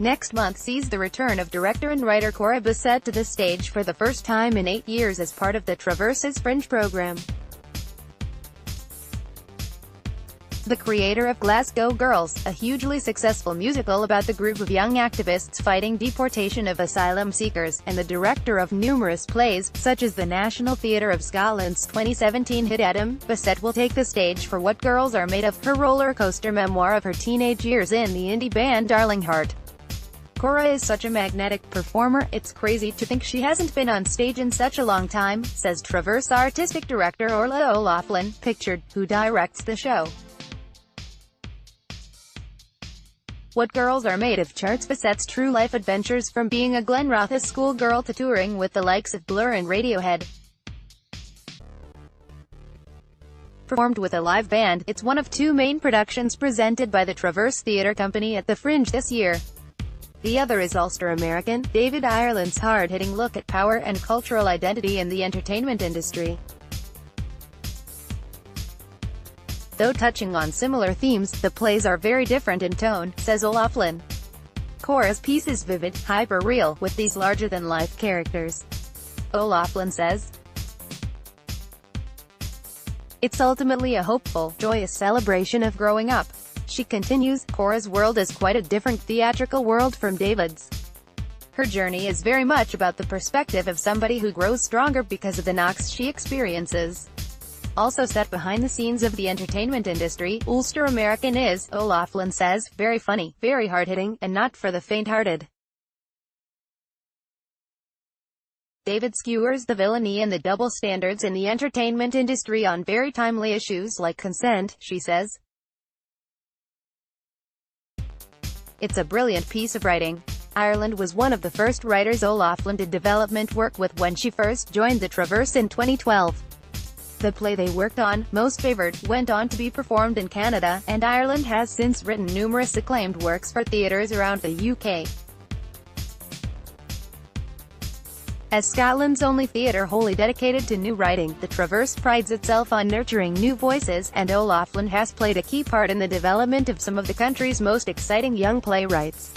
next month sees the return of director and writer Cora Bissett to the stage for the first time in 8 years as part of the Traverse Fringe program. The creator of Glasgow Girls, a hugely successful musical about the group of young activists fighting deportation of asylum seekers, and the director of numerous plays, such as the National Theatre of Scotland's 2017 hit Adam, Bissett will take the stage for What Girls Are Made Of, her roller coaster memoir of her teenage years in the indie band Darling Heart. Cora is such a magnetic performer, it's crazy to think she hasn't been on stage in such a long time, says Traverse artistic director Orla O'Loughlin, pictured, who directs the show. What Girls Are Made Of charts Bissett's true-life adventures from being a Glenrothes schoolgirl to touring with the likes of Blur and Radiohead. Performed with a live band, it's one of 2 main productions presented by the Traverse Theatre Company at the Fringe this year. The other is Ulster-American, David Ireland's hard-hitting look at power and cultural identity in the entertainment industry. Though touching on similar themes, the plays are very different in tone, says O'Loughlin. Cora's piece is vivid, hyper-real, with these larger-than-life characters. O'Loughlin says, "It's ultimately a hopeful, joyous celebration of growing up." She continues, "Cora's world is quite a different theatrical world from David's. Her journey is very much about the perspective of somebody who grows stronger because of the knocks she experiences." Also set behind the scenes of the entertainment industry, Ulster-American is, O'Loughlin says, very funny, very hard-hitting, and not for the faint-hearted. David skewers the villainy and the double standards in the entertainment industry on very timely issues like consent, she says. "It's a brilliant piece of writing." Ireland was one of the first writers O'Loughlin did development work with when she first joined the Traverse in 2012. The play they worked on, Most Favoured, went on to be performed in Canada, and Ireland has since written numerous acclaimed works for theatres around the UK. As Scotland's only theatre wholly dedicated to new writing, the Traverse prides itself on nurturing new voices, and O'Loughlin has played a key part in the development of some of the country's most exciting young playwrights.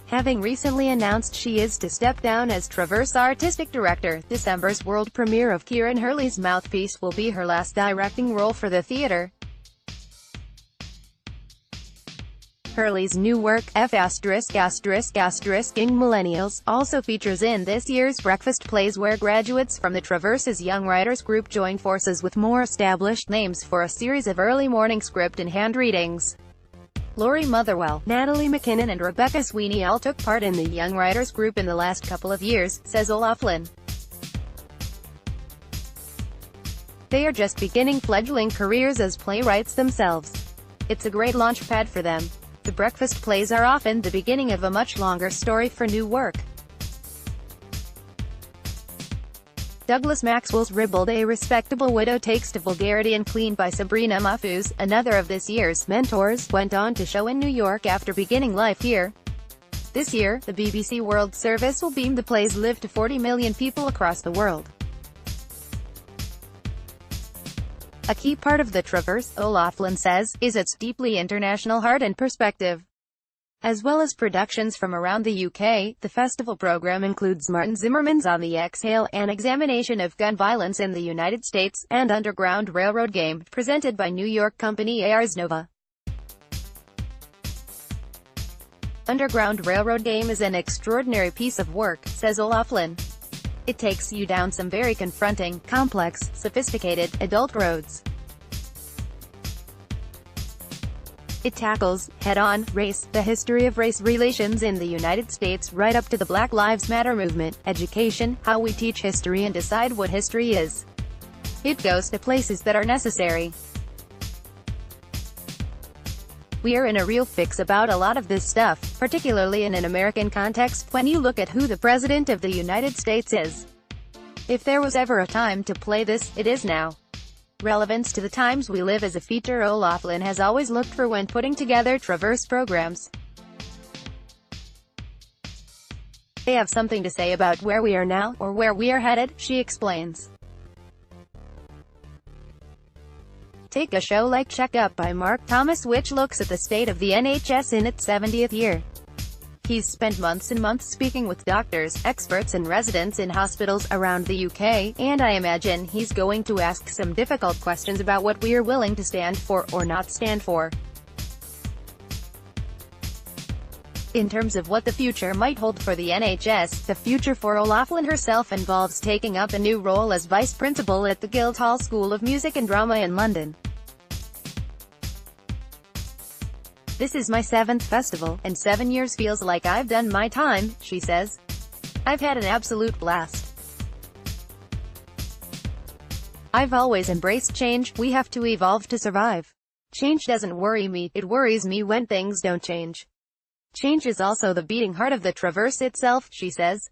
Having recently announced she is to step down as Traverse artistic director, December's world premiere of Kieran Hurley's Mouthpiece will be her last directing role for the theatre. Hurley's new work, Ing Millennials, also features in this year's Breakfast Plays, where graduates from the Traverse's Young Writers Group join forces with more established names for a series of early morning script and hand readings. Laurie Motherwell, Natalie McKinnon and Rebecca Sweeney all took part in the Young Writers Group in the last couple of years, says O'Loughlin. They are just beginning fledgling careers as playwrights themselves. It's a great launch pad for them. The Breakfast Plays are often the beginning of a much longer story for new work. Douglas Maxwell's Ribbled, A Respectable Widow Takes to Vulgarity and Clean by Sabrina Mahfouz, another of this year's mentors, went on to show in New York after beginning life here. This year, the BBC World Service will beam the plays live to 40 million people across the world. A key part of the Traverse, O'Loughlin says, is its deeply international heart and perspective. As well as productions from around the UK, the festival program includes Martin Zimmerman's On the Exhale, an examination of gun violence in the United States, and Underground Railroad Game, presented by New York company Ars Nova. Underground Railroad Game is an extraordinary piece of work, says O'Loughlin. It takes you down some very confronting, complex, sophisticated, adult roads. It tackles, head-on, race, the history of race relations in the United States right up to the Black Lives Matter movement, education, how we teach history and decide what history is. It goes to places that are necessary. We are in a real fix about a lot of this stuff, particularly in an American context, when you look at who the President of the United States is. If there was ever a time to play this, it is now. Relevance to the times we live as a feature O'Loughlin has always looked for when putting together Traverse programs. They have something to say about where we are now, or where we are headed, she explains. Take a show like Check Up by Mark Thomas, which looks at the state of the NHS in its 70th year. He's spent months and months speaking with doctors, experts and residents in hospitals around the UK, and I imagine he's going to ask some difficult questions about what we are willing to stand for, or not stand for. In terms of what the future might hold for the NHS, the future for O'Loughlin herself involves taking up a new role as Vice Principal at the Guildhall School of Music and Drama in London. "This is my 7th festival, and 7 years feels like I've done my time," she says. "I've had an absolute blast. I've always embraced change. We have to evolve to survive. Change doesn't worry me, it worries me when things don't change. Change is also the beating heart of the Traverse itself," she says.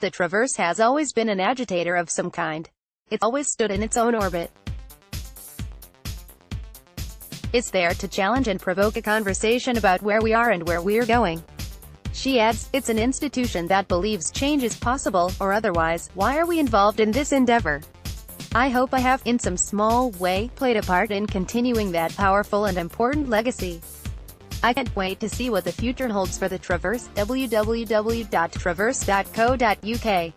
The Traverse has always been an agitator of some kind. It's always stood in its own orbit. It's there to challenge and provoke a conversation about where we are and where we're going. She adds, "It's an institution that believes change is possible, or otherwise, why are we involved in this endeavor? I hope I have, in some small way, played a part in continuing that powerful and important legacy. I can't wait to see what the future holds for the Traverse." www.traverse.co.uk